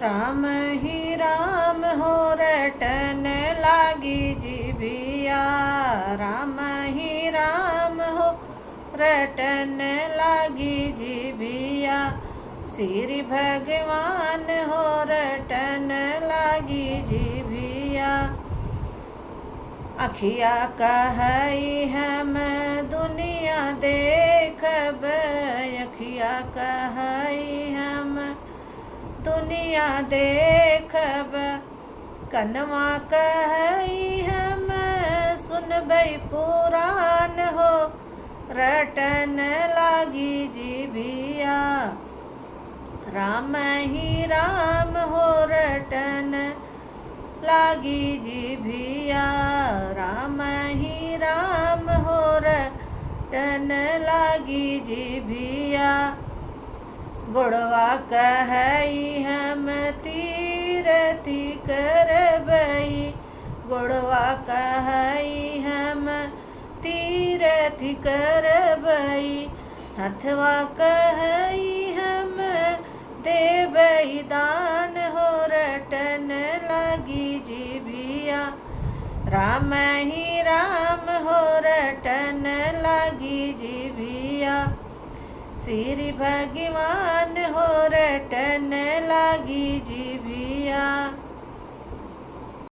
राम ही राम हो रटन लागी जिभिया। राम ही राम हो रटन लागी जिभिया। श्री भगवान हो रटन लागी जिभिया। अखिया कहई हम दुनिया देखब। अखिया कहई हम दुनिया देखब। कनवा कहई हम सुनबै पुराण हो रटन लागी जिभिया। राम ही राम हो रटन लागी जिभिया। राम ही राम हो रटन लागी जिभिया। गुड़वा कहई हम तीरथी करबई। गुड़वा कहई हम तीरथी करबई। हथवा कहई हम देबई दान हो रटन लागी जिभिया। राम ही राम हो रटन लागी जिभिया। श्री भगवान हो रटन लागी जिभिया।